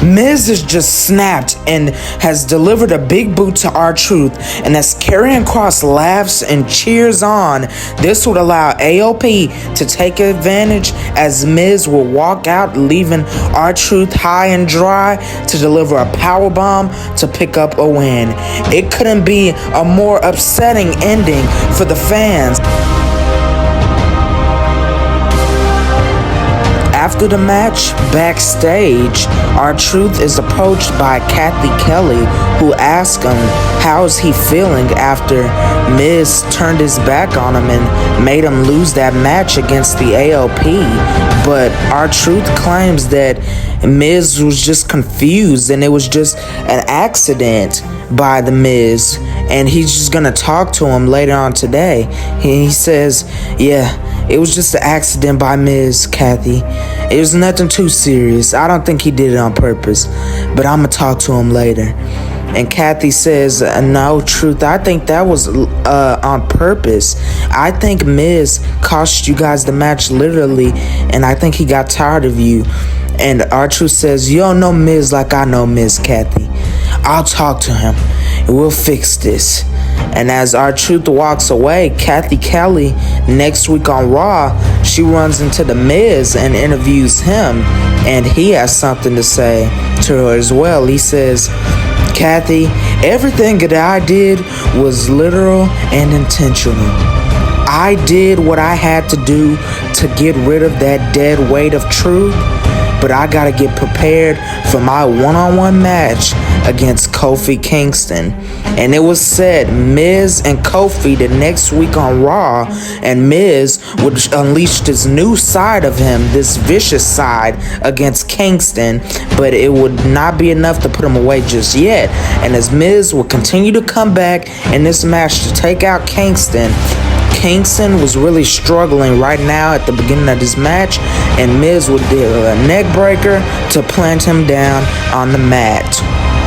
Miz is just snapped and has delivered a big boot to R-Truth, and as Karrion Kross laughs and cheers on, this would allow AOP to take advantage as Miz will walk out, leaving R-Truth high and dry to deliver a powerbomb to pick up a win. It couldn't be a more upsetting ending for the fans. After the match, backstage, R-Truth is approached by Kathy Kelly, who asks him how's he feeling after Miz turned his back on him and made him lose that match against the AOP. But R-Truth claims that Miz was just confused and it was just an accident by the Miz, and he's just gonna talk to him later on today. He says, yeah, it was just an accident by Miz, Kathy. It was nothing too serious. I don't think he did it on purpose, but I'm gonna talk to him later. And Kathy says, no, Truth, I think that was on purpose. I think Miz cost you guys the match literally, and I think he got tired of you. And R-Truth says, you don't know Miz like I know Miz, Kathy. I'll talk to him, and we'll fix this. And as R-Truth walks away, Kathy Kelly, next week on Raw, she runs into The Miz and interviews him, and he has something to say to her as well. He says, Kathy, everything that I did was literal and intentional. I did what I had to do to get rid of that dead weight of truth, but I gotta get prepared for my one-on-one match against Kofi Kingston. And it was said Miz and Kofi the next week on Raw, and Miz would unleash this new side of him, this vicious side against Kingston, but it would not be enough to put him away just yet. And as Miz will continue to come back in this match to take out Kingston was really struggling right now at the beginning of this match, and Miz would do a neck breaker to plant him down on the mat.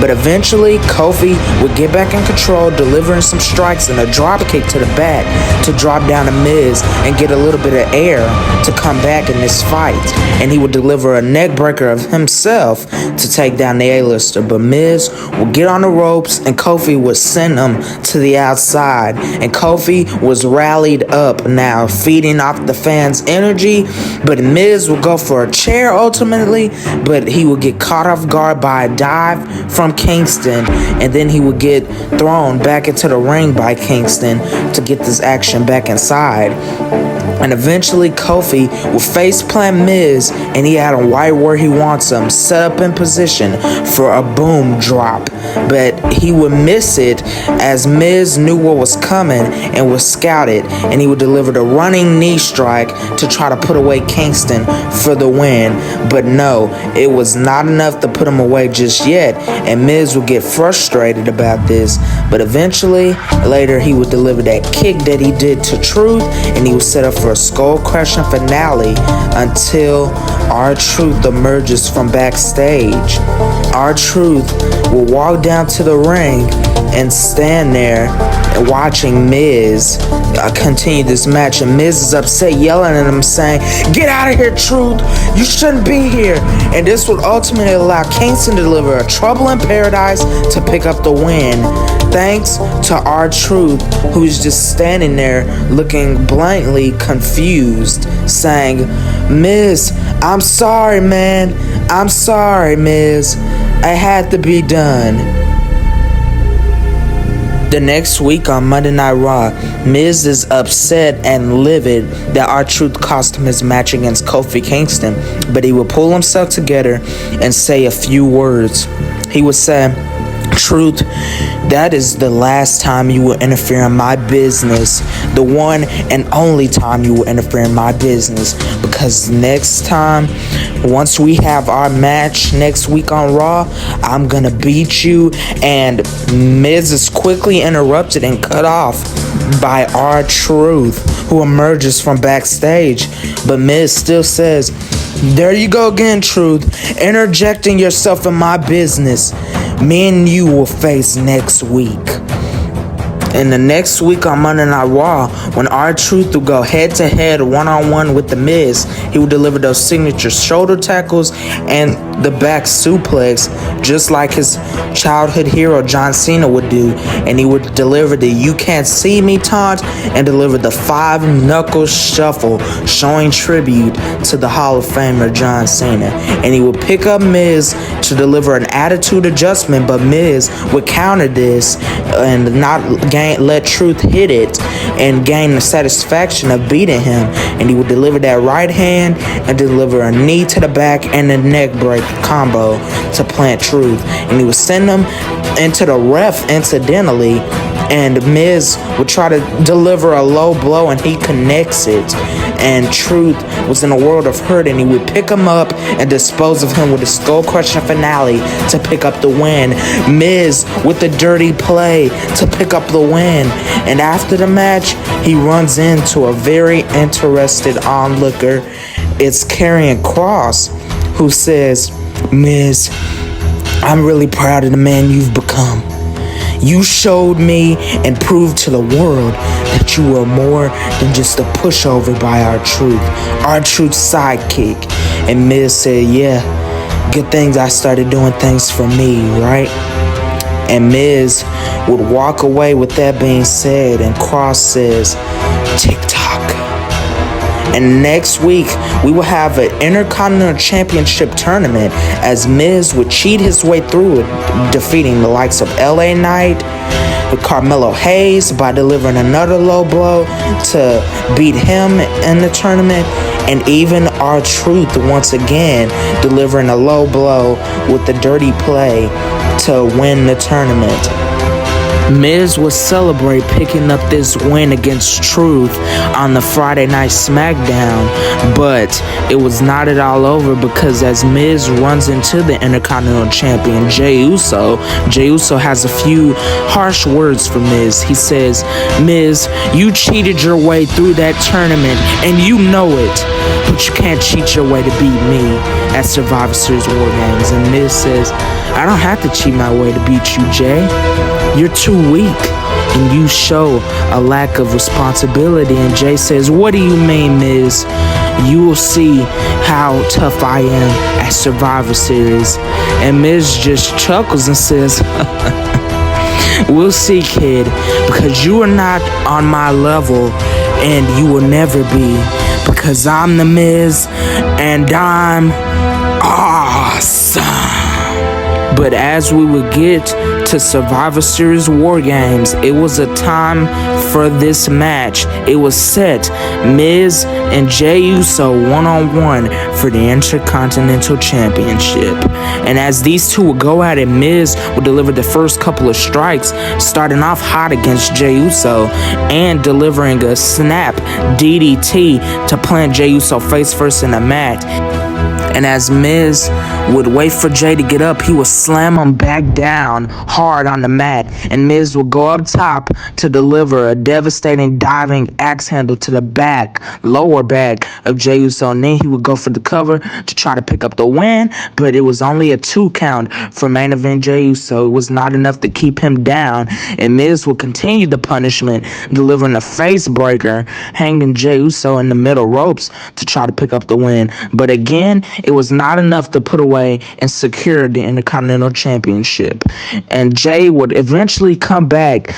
But eventually, Kofi would get back in control, delivering some strikes and a drop kick to the back to drop down to Miz and get a little bit of air to come back in this fight. And he would deliver a neck breaker of himself to take down the A-lister. But Miz would get on the ropes and Kofi would send him to the outside. And Kofi was rallied up now, feeding off the fans' energy. But Miz would go for a chair ultimately, but he would get caught off guard by a dive from Kingston, and then he would get thrown back into the ring by Kingston to get this action back inside. And eventually Kofi will faceplant Miz, and he had him right where he wants him, set up in position for a boom drop. But he would miss it as Miz knew what was coming and was scouted, and he would deliver the running knee strike to try to put away Kingston for the win. But no, it was not enough to put him away just yet, and Miz would get frustrated about this. But eventually, later, he would deliver that kick that he did to Truth, and he was set up for a skull-crushing finale until R-Truth emerges from backstage. R-Truth will walk down to the ring and stand there watching Miz continue this match, and Miz is upset, yelling at him, saying, "Get out of here, Truth! You shouldn't be here!" And this would ultimately allow Kingston to deliver a Trouble in Paradise to pick up the win, thanks to R-Truth, who's just standing there looking blankly confused, saying, "Miz, I'm sorry, man. I'm sorry, Miz. It had to be done." The next week on Monday Night Raw, Miz is upset and livid that R-Truth cost him his match against Kofi Kingston, but he will pull himself together and say a few words. He would say, "Truth, that is the last time you will interfere in my business. The one and only time you will interfere in my business. Because next time, once we have our match next week on Raw, I'm gonna beat you." And Miz is quickly interrupted and cut off by R-Truth, who emerges from backstage. But Miz still says, "There you go again, Truth, interjecting yourself in my business. Me and you will face next week." And the next week on Monday Night Raw, when R-Truth would go head-to-head, one-on-one with The Miz, he would deliver those signature shoulder tackles and the back suplex, just like his childhood hero John Cena would do. And he would deliver the "You Can't See Me" taunt and deliver the 5-knuckle shuffle, showing tribute to the Hall of Famer John Cena. And he would pick up Miz to deliver an attitude adjustment, but Miz would counter this and not let Truth hit it and gain the satisfaction of beating him. And he would deliver that right hand and deliver a knee to the back and a neck break combo to plant Truth. And he would send him into the ref incidentally, and Miz would try to deliver a low blow and he connects it. And Truth was in a world of hurt, and he would pick him up and dispose of him with a skull-crushing finale to pick up the win. Miz with the dirty play to pick up the win. And after the match, he runs into a very interested onlooker. It's Karrion Kross, who says, "Miz, I'm really proud of the man you've become. You showed me and proved to the world that you were more than just a pushover by R-Truth's sidekick." And Miz said, "Yeah, good things I started doing things for me, right?" And Miz would walk away with that being said, and Kross says, "TikTok." And next week, we will have an Intercontinental Championship tournament as Miz would cheat his way through it, defeating the likes of LA Knight, with Carmelo Hayes by delivering another low blow to beat him in the tournament, and even R-Truth once again delivering a low blow with the dirty play to win the tournament. Miz would celebrate picking up this win against Truth on the Friday Night SmackDown, but it was not at all over, because as Miz runs into the Intercontinental Champion Jey Uso has a few harsh words for Miz. He says, "Miz, you cheated your way through that tournament, and you know it, but you can't cheat your way to beat me at Survivor Series War Games." And Miz says, "I don't have to cheat my way to beat you, Jey. You're too weak, and you show a lack of responsibility." And Jey says, "What do you mean, Miz? You will see how tough I am at Survivor Series." And Miz just chuckles and says, "We'll see, kid, because you are not on my level, and you will never be, because I'm the Miz, and I'm awesome." But as we would get to Survivor Series War Games, it was a time for this match. It was set Miz and Jey Uso one-on-one for the Intercontinental Championship. And as these two would go at it, Miz would deliver the first couple of strikes, starting off hot against Jey Uso and delivering a snap DDT to plant Jey Uso face first in the mat. And as Miz would wait for Jey to get up, he would slam him back down hard on the mat. And Miz would go up top to deliver a devastating diving axe handle to the lower back of Jey Uso. And then he would go for the cover to try to pick up the win, but it was only a 2 count for main event Jey Uso. It was not enough to keep him down. And Miz would continue the punishment, delivering a face breaker, hanging Jey Uso in the middle ropes to try to pick up the win. But again, it was not enough to put away and secure the Intercontinental Championship. And Jey would eventually come back,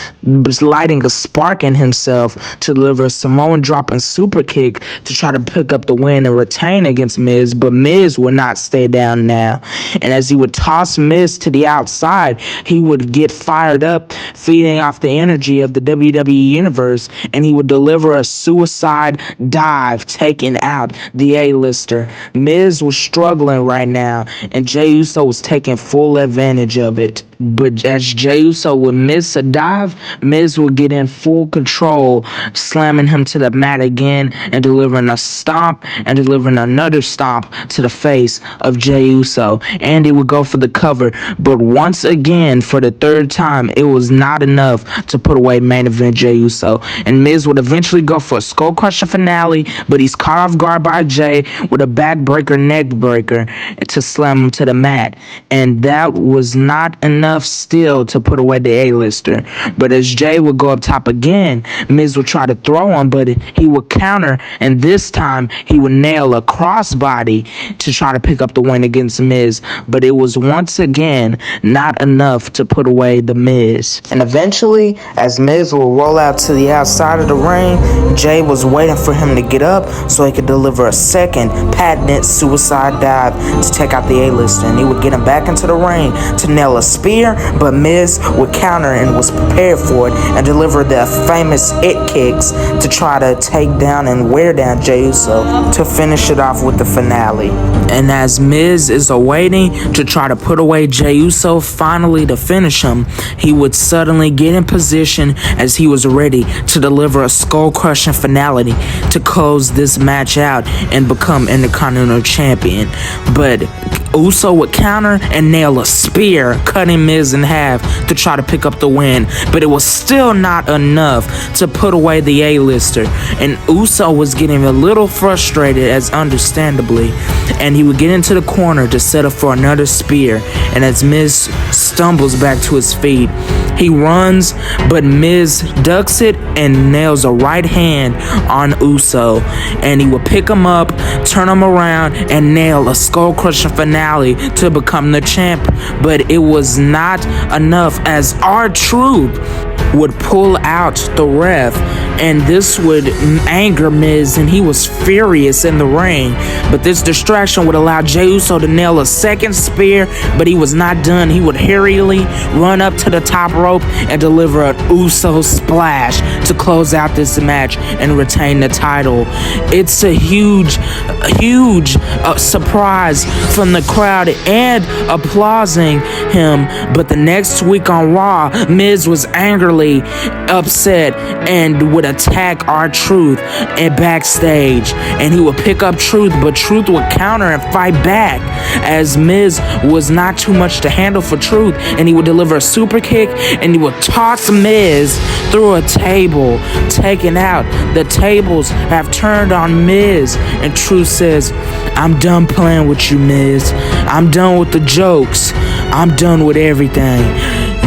lighting a spark in himself to deliver a Samoan drop and super kick to try to pick up the win and retain against Miz. But Miz would not stay down now. And as he would toss Miz to the outside, he would get fired up, feeding off the energy of the WWE Universe, and he would deliver a suicide dive, taking out the A-lister. Miz was struggling right now, and Jey Uso was taking full advantage of it. But as Jey Uso would miss a dive, Miz would get in full control, slamming him to the mat again and delivering a stomp and delivering another stomp to the face of Jey Uso. And he would go for the cover, but once again, for the third time, it was not enough to put away main event Jey Uso. And Miz would eventually go for a skull crusher finale, but he's caught off guard by Jey with a backbreaker neck breaker to slam him to the mat. And that was not enough enough still to put away the A-lister. But as Jay would go up top again, Miz would try to throw him, but he would counter, and this time he would nail a crossbody to try to pick up the win against Miz. But it was once again not enough to put away the Miz. And eventually, as Miz will roll out to the outside of the ring, Jay was waiting for him to get up so he could deliver a second patented suicide dive to take out the A-lister, and he would get him back into the ring to nail a spear, but Miz would counter and was prepared for it and deliver the famous it kicks to try to take down and wear down Jey Uso to finish it off with the finale. And as Miz is awaiting to try to put away Jey Uso finally to finish him, he would suddenly get in position as he was ready to deliver a skull-crushing finale to close this match out and become Intercontinental Champion. But Uso would counter and nail a spear, cutting Miz in half to try to pick up the win, but it was still not enough to put away the A-lister, and Uso was getting a little frustrated, as understandably, and he would get into the corner to set up for another spear, and as Miz stumbles back to his feet, he runs, but Miz ducks it and nails a right hand on Uso, and he would pick him up, turn him around, and nail a skull-crushing finale to become the champ. But it was not enough, as R-Truth would pull out the ref, and this would anger Miz, and he was furious in the ring. But this distraction would allow Jey Uso to nail a second spear, but he was not done. He would hurriedly run up to the top rope and deliver an Uso splash to close out this match and retain the title. It's a huge surprise from the crowd and applauding him. But the next week on Raw, Miz was angrily upset and would attack R-Truth and backstage, and he would pick up Truth, but Truth would counter and fight back, as Miz was not too much to handle for Truth, and he would deliver a super kick and he would toss Miz through a table, taking out. The tables have turned on Miz, and Truth says, "I'm done playing with you, Miz. I'm done with the jokes. I'm done with everything.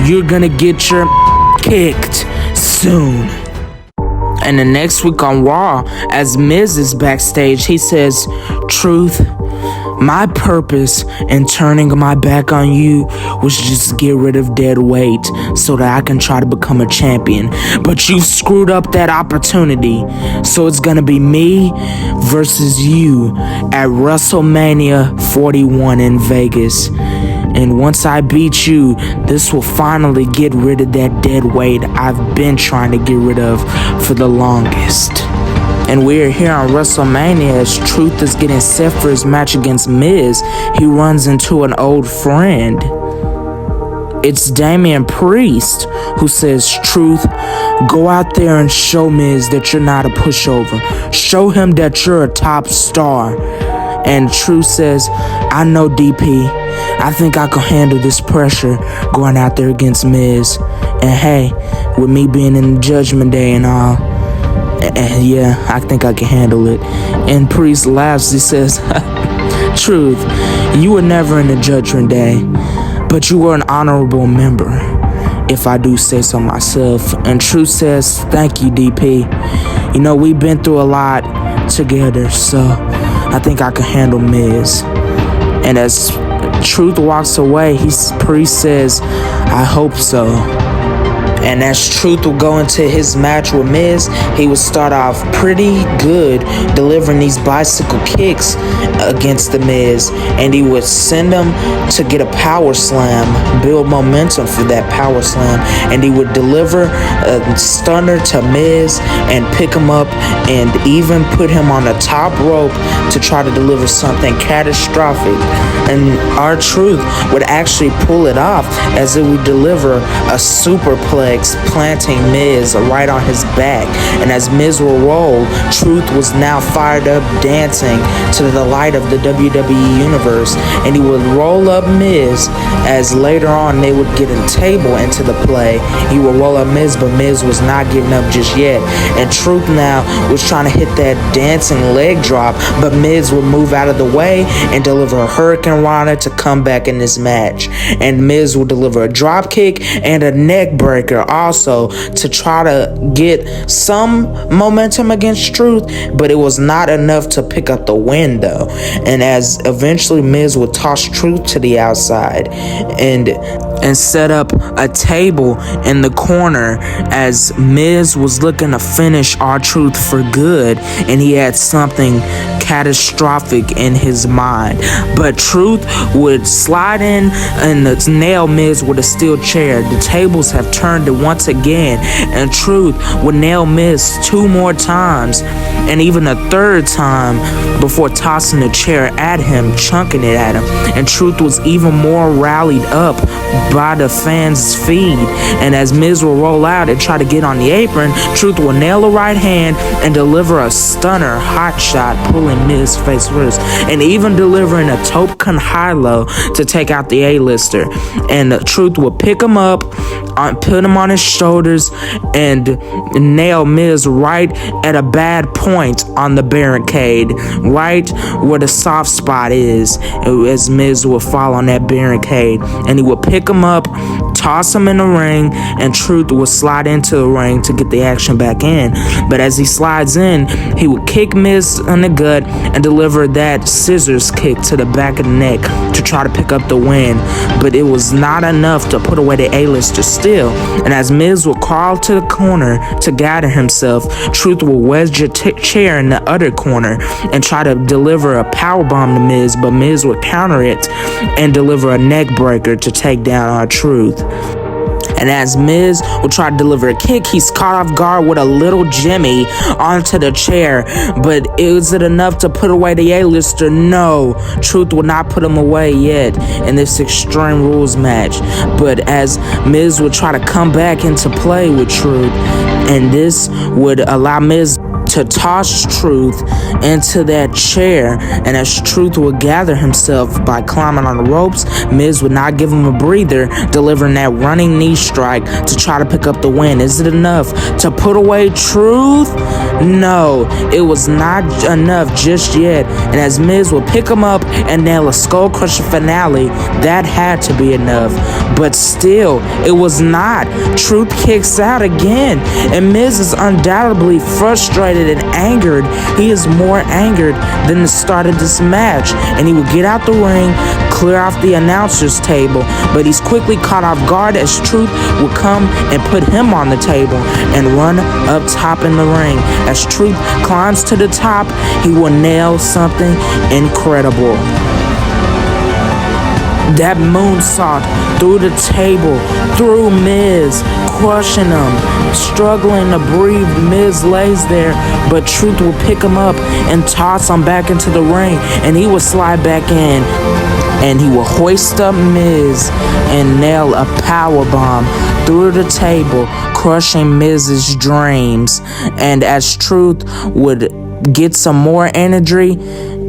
You're gonna get your kicked soon." And the next week on Raw, as Miz is backstage, he says, "Truth, my purpose in turning my back on you was just to get rid of dead weight so that I can try to become a champion. But you screwed up that opportunity. So it's gonna be me versus you at WrestleMania 41 in Vegas. And once I beat you, this will finally get rid of that dead weight I've been trying to get rid of for the longest." And we're here on WrestleMania as Truth is getting set for his match against Miz. He runs into an old friend. It's Damian Priest, who says, "Truth, go out there and show Miz that you're not a pushover. Show him that you're a top star." And Truth says, "I know, DP. I think I can handle this pressure going out there against Miz. And hey, with me being in the Judgment Day and all, yeah, I think I can handle it." And Priest laughs. He says, "Truth, you were never in the Judgment Day, but you were an honorable member, if I do say so myself." And Truth says, "Thank you, DP. You know, we've been through a lot together, so I think I can handle Miz." And as Truth walks away, Priest says, "I hope so." And as Truth will go into his match with Miz, he would start off pretty good, delivering these bicycle kicks against the Miz, and he would send him to get a power slam, build momentum for that power slam, and he would deliver a stunner to Miz and pick him up and even put him on the top rope to try to deliver something catastrophic. And R-Truth would actually pull it off, as it would deliver a superplex suplex, planting Miz right on his back. And as Miz will roll, Truth was now fired up, dancing to the delight of the WWE Universe. And he would roll up Miz, as later on they would get a table into the play. He would roll up Miz, but Miz was not giving up just yet. And Truth now was trying to hit that dancing leg drop, but Miz would move out of the way and deliver a Hurricane Rana to come back in this match. And Miz would deliver a drop kick and a neck breaker also to try to get some momentum against Truth, but it was not enough to pick up the win though. And as eventually Miz would toss Truth to the outside and set up a table in the corner, as Miz was looking to finish R-Truth for good, and he had something catastrophic in his mind. But Truth would slide in and nail Miz with a steel chair. The tables have turned once again, and Truth would nail Miz 2 more times, and even a 3rd time before tossing the chair at him, chunking it at him. And Truth was even more rallied up by the fans' feed. And as Miz will roll out and try to get on the apron, Truth will nail a right hand and deliver a stunner hot shot, pulling Miz face first, and even delivering a Topekan high-low to take out the A-lister. And Truth will pick him up, put him on his shoulders, and nail Miz right at a bad point on the barricade, right where the soft spot is, as Miz will fall on that barricade. And he will pick him up, toss him in the ring, and Truth will slide into the ring to get the action back in. But as he slides in, he would kick Miz in the gut and deliver that scissors kick to the back of the neck to try to pick up the win. But it was not enough to put away the A-lister still. And as Miz will crawl to the corner to gather himself, Truth will wedge a chair in the other corner and try to deliver a powerbomb to Miz, but Miz would counter it and deliver a neck breaker to take down R-Truth. And as Miz will try to deliver a kick, he's caught off guard with a little Jimmy onto the chair. But is it enough to put away the A-lister? No. Truth will not put him away yet in this Extreme Rules match. But as Miz would try to come back into play with Truth, and this would allow Miz to toss Truth into that chair, and as Truth would gather himself by climbing on the ropes, Miz would not give him a breather, delivering that running knee strike to try to pick up the win. Is it enough to put away Truth? No, it was not enough just yet. And as Miz would pick him up and nail a skull crusher finale, that had to be enough. But still, it was not. Truth kicks out again, and Miz is undoubtedly frustrated and angered. He is more angered than the start of this match, and he will get out the ring, clear off the announcer's table, but he's quickly caught off guard as Truth will come and put him on the table and run up top in the ring. As Truth climbs to the top, he will nail something incredible. That moonsault through the table, through Miz, crushing him, struggling to breathe. Miz lays there, but Truth will pick him up and toss him back into the ring, and he will slide back in, and he will hoist up Miz and nail a powerbomb through the table, crushing Miz's dreams. And as Truth would get some more energy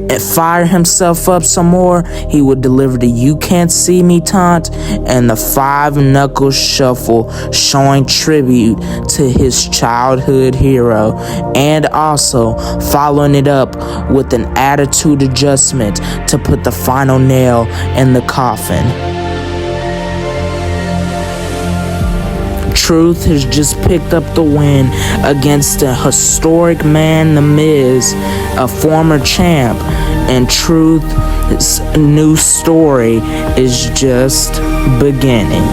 and fire himself up some more, he would deliver the "You Can't See Me" taunt and the 5-knuckle shuffle, showing tribute to his childhood hero, and also following it up with an attitude adjustment to put the final nail in the coffin. Truth has just picked up the win against a historic man, The Miz, a former champ, and Truth's new story is just beginning.